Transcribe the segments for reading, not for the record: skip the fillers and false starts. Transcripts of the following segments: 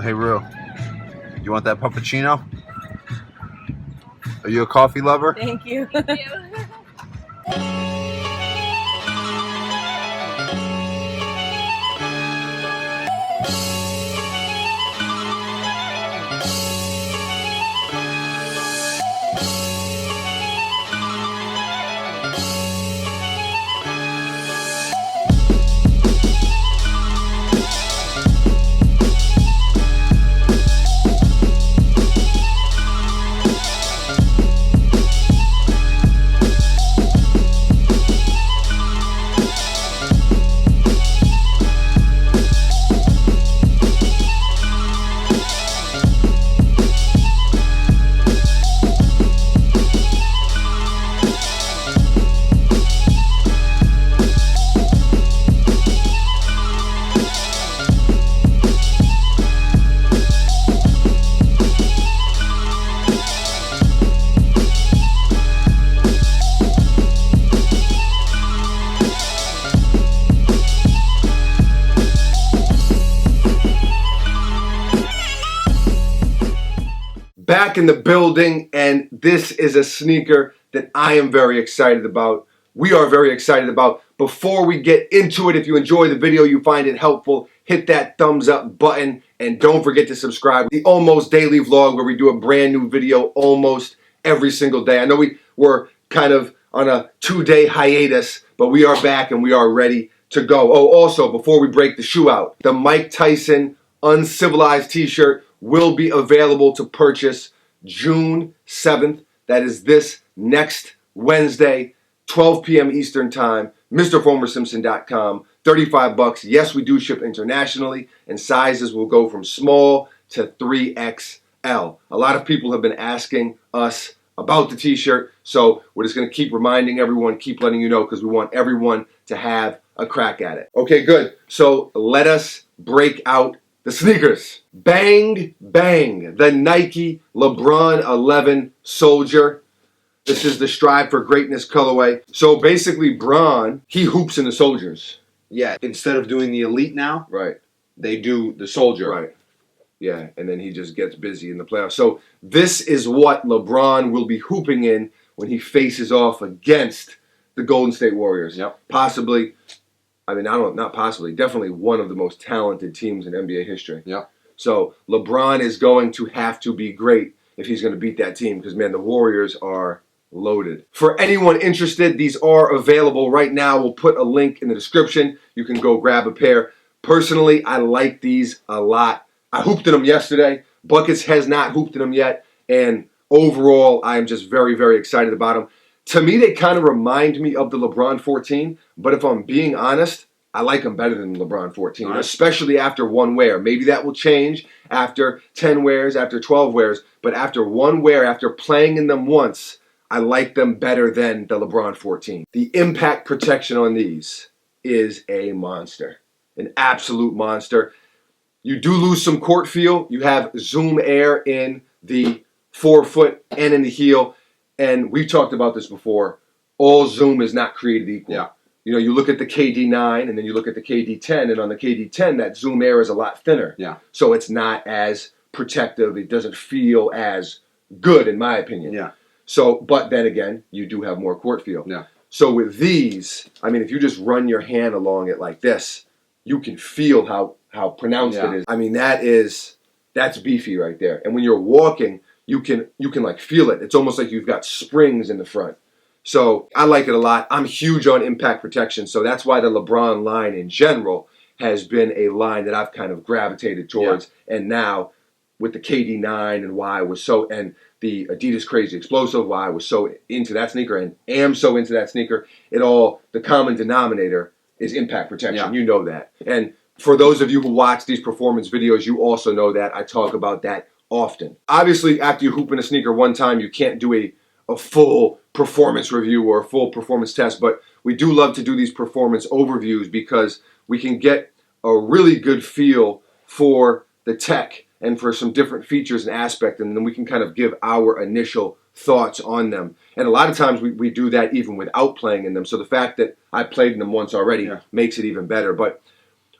Hey, Rue, you want that puppuccino? Are you a coffee lover? Thank you. Thank you. Back in the building, and this is a sneaker that I am very excited about. We are very excited about. Before we get into it, if you enjoy the video, you find it helpful, hit that thumbs up button, and don't forget to subscribe. The Almost Daily Vlog, where we do a brand new video almost every single day. I know we were kind of on a 2-day hiatus, but we are back and we are ready to go. Oh, also, before we break the shoe out, the Mike Tyson Uncivilized t-shirt will be available to purchase June 7th. That is this next Wednesday, 12 p.m. Eastern Time. MrFormerSimpson.com. $35. Yes, we do ship internationally, and sizes will go from small to 3XL. A lot of people have been asking us about the t-shirt, so we're just going to keep reminding everyone, keep letting you know, because we want everyone to have a crack at it. Okay, good. So let us break out the sneakers. Bang, bang. The Nike LeBron 11 Soldier. This is the Strive for Greatness colorway. So basically, Bron, he hoops in the Soldiers. Yeah, instead of doing the Elite now, Right. they do the Soldier. Right. Yeah, and then he just gets busy in the playoffs. So this is what LeBron will be hooping in when he faces off against the Golden State Warriors. Yep. Possibly, not possibly, definitely one of the most talented teams in NBA history. Yep. So LeBron is going to have to be great if he's going to beat that team because, man, the Warriors are loaded. For anyone interested, these are available right now. We'll put a link in the description. You can go grab a pair. Personally, I like these a lot. I hooped in them yesterday. Buckets has not hooped in them yet. And overall, I'm just very, very excited about them. To me, they kind of remind me of the LeBron 14. But if I'm being honest, I like them better than LeBron 14, All right. especially after one wear. Maybe that will change after 10 wears, after 12 wears. But after one wear, after playing in them once, I like them better than the LeBron 14. The impact protection on these is a monster, an absolute monster. You do lose some court feel. You have Zoom Air in the forefoot and in the heel. And we've talked about this before. All Zoom is not created equal. Yeah. You know, you look at the KD9 and then you look at the KD10, and on the KD10, that Zoom Air is a lot thinner. Yeah. So it's not as protective. It doesn't feel as good, in my opinion. Yeah. So, but then again, you do have more court feel. Yeah. So with these, I mean, if you just run your hand along it like this, you can feel how pronounced Yeah. it is. I mean, that's beefy right there. And when you're walking, you can like feel it. It's almost like you've got springs in the front. So I like it a lot. I'm huge on impact protection, so that's why the LeBron line in general has been a line that I've kind of gravitated towards. Yeah. And now with the KD9 and why I was so, and the Adidas Crazy Explosive, why I was so into that sneaker and am so into that sneaker, the common denominator is impact protection. Yeah. You know that. And for those of you who watch these performance videos, you also know that I talk about that often. Obviously, after you hoop in a sneaker one time, you can't do a full performance review or a full performance test, but we do love to do these performance overviews because we can get a really good feel for the tech and for some different features and aspects, and then we can kind of give our initial thoughts on them. And a lot of times we do that even without playing in them, so the fact that I played in them once already makes it even better. But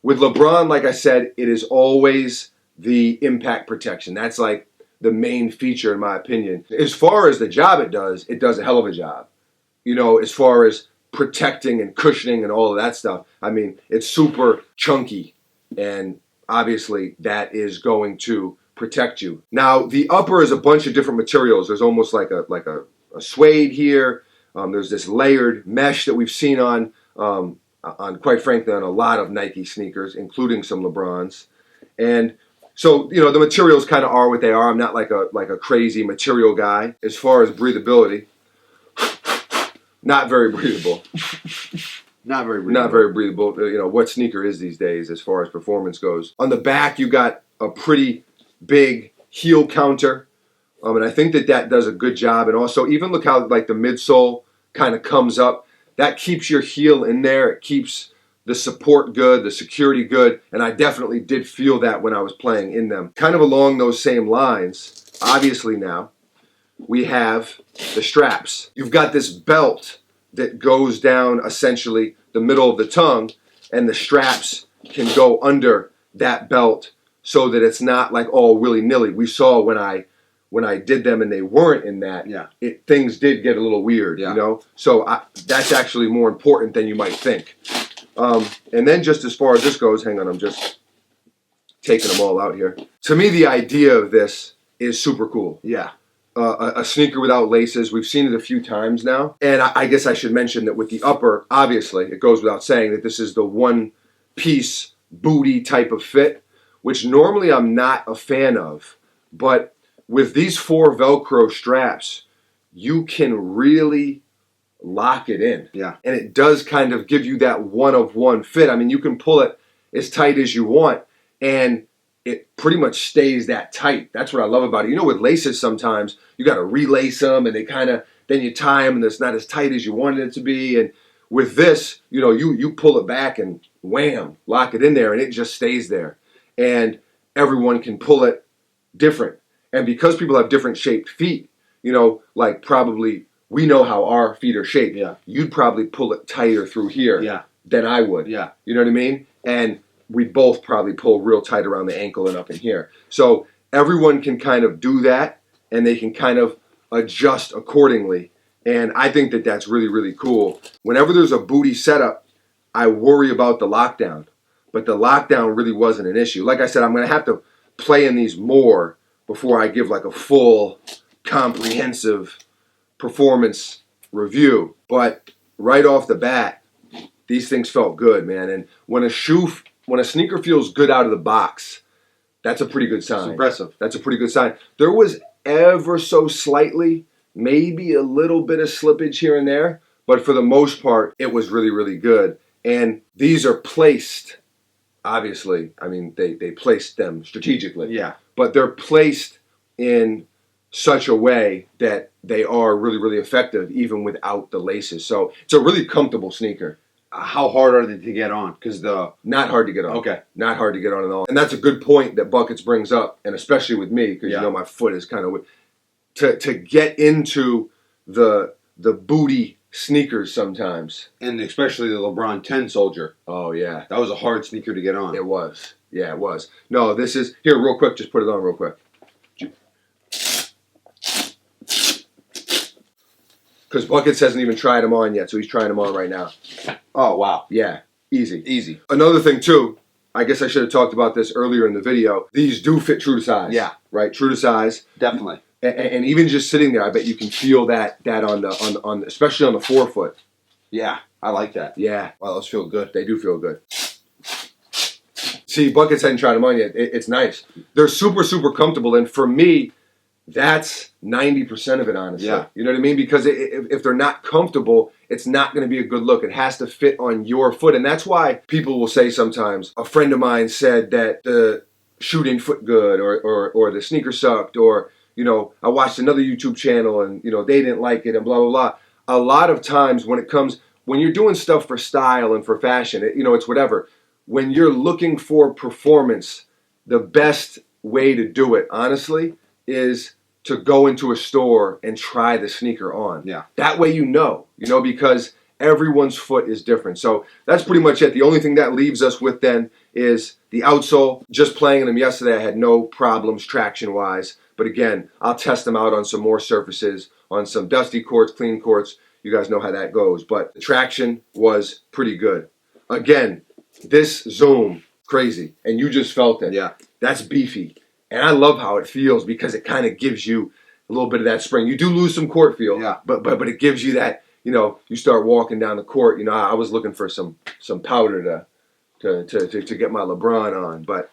with LeBron, like I said, it is always the impact protection. That's like the main feature in my opinion. As far as the job it does a hell of a job. You know, as far as protecting and cushioning and all of that stuff. I mean, it's super chunky, and obviously that is going to protect you. Now, the upper is a bunch of different materials. There's almost like a suede here. There's this layered mesh that we've seen on quite frankly on a lot of Nike sneakers, including some LeBrons. And so, you know, the materials kind of are what they are. I'm not like a crazy material guy. As far as breathability, not very breathable. Not very breathable. Not very breathable. You know, what sneaker is these days as far as performance goes. On the back, you got a pretty big heel counter. And I think that does a good job. And also, even look how like the midsole kind of comes up. That keeps your heel in there. It keeps the support good, the security good. And I definitely did feel that when I was playing in them. Kind of along those same lines, obviously now, we have the straps. You've got this belt that goes down essentially the middle of the tongue, and the straps can go under that belt so that it's not like all willy-nilly. We saw when I did them and they weren't in that, things did get a little weird, you know? So that's actually more important than you might think. And then just as far as this goes, hang on, I'm just taking them all out here. To me, the idea of this is super cool. Yeah. A sneaker without laces. We've seen it a few times now. And I guess I should mention that with the upper, obviously, it goes without saying that this is the one-piece booty type of fit, which normally I'm not a fan of. But with these 4 Velcro straps, you can really lock it in. Yeah. And it does kind of give you that one-of-one fit. I mean, you can pull it as tight as you want, and it pretty much stays that tight. That's what I love about it. You know, with laces sometimes, you got to relace them, and they kind of, then you tie them, and it's not as tight as you wanted it to be. And with this, you know, you pull it back and wham, lock it in there, and it just stays there. And everyone can pull it different. And because people have different shaped feet, you know, like probably we know how our feet are shaped. Yeah. You'd probably pull it tighter through here than I would. Yeah. You know what I mean? And we both probably pull real tight around the ankle and up in here. So everyone can kind of do that, and they can kind of adjust accordingly. And I think that that's really, really cool. Whenever there's a booty setup, I worry about the lockdown. But the lockdown really wasn't an issue. Like I said, I'm going to have to play in these more before I give like a full, comprehensive performance review. But right off the bat, these things felt good, man. And when a sneaker feels good out of the box, that's a pretty good sign. It's impressive. That's a pretty good sign. There was ever so slightly, maybe a little bit of slippage here and there, but for the most part, it was really, really good. And these are placed, obviously, I mean, they placed them strategically. Yeah. But they're placed in such a way that they are really, really effective even without the laces. So it's a really comfortable sneaker. How hard are they to get on? Because Not hard to get on. Okay. Not hard to get on at all. And that's a good point that Buckets brings up, and especially with me, because you know my foot is kind of to get into the booty sneakers sometimes. And especially the LeBron 10 Soldier. Oh yeah, That was a hard sneaker to get on. it was. Yeah, it was. No, this is here real quick. Just put it on real quick. Because Buckets hasn't even tried them on yet, so he's trying them on right now. Oh, wow. Yeah, easy. Easy. Another thing, too, I guess I should have talked about this earlier in the video. These do fit true to size. Yeah. Right? True to size. Definitely. And even just sitting there, I bet you can feel that on especially on the forefoot. Yeah, I like that. Yeah. Wow, those feel good. They do feel good. See, Buckets hadn't tried them on yet. It's nice. They're super, super comfortable. And for me, that's 90% of it, honestly. Yeah. You know what I mean? Because if they're not comfortable, it's not going to be a good look. It has to fit on your foot. And that's why people will say sometimes, a friend of mine said that the shoe didn't foot good or the sneaker sucked, or, you know, I watched another YouTube channel and, you know, they didn't like it and blah, blah, blah. A lot of times when you're doing stuff for style and for fashion, it's whatever. When you're looking for performance, the best way to do it, honestly, is to go into a store and try the sneaker on. Yeah. That way you know, because Everyone's foot is different. So that's pretty much it. The only thing that leaves us with then is the outsole. Just playing them yesterday, I had no problems traction-wise. But again, I'll test them out on some more surfaces, on some dusty courts, clean courts. You guys know how that goes. But the traction was pretty good. Again, this Zoom, crazy. And you just felt it. Yeah. That's beefy. And I love how it feels because it kind of gives you a little bit of that spring. You do lose some court feel, Yeah. but it gives you that, you know, you start walking down the court. You know, I was looking for some powder to get my LeBron on, but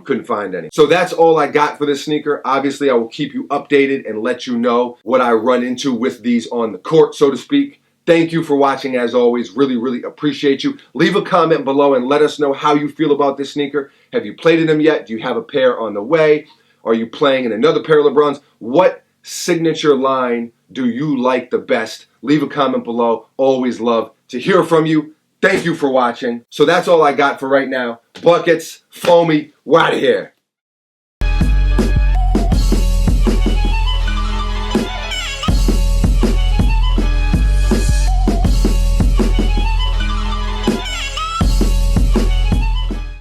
couldn't find any. So that's all I got for this sneaker. Obviously, I will keep you updated and let you know what I run into with these on the court, so to speak. Thank you for watching, as always. Really, really appreciate you. Leave a comment below and let us know how you feel about this sneaker. Have you played in them yet? Do you have a pair on the way? Are you playing in another pair of LeBrons? What signature line do you like the best? Leave a comment below. Always love to hear from you. Thank you for watching. So that's all I got for right now. Buckets, Foamy, we're out of here.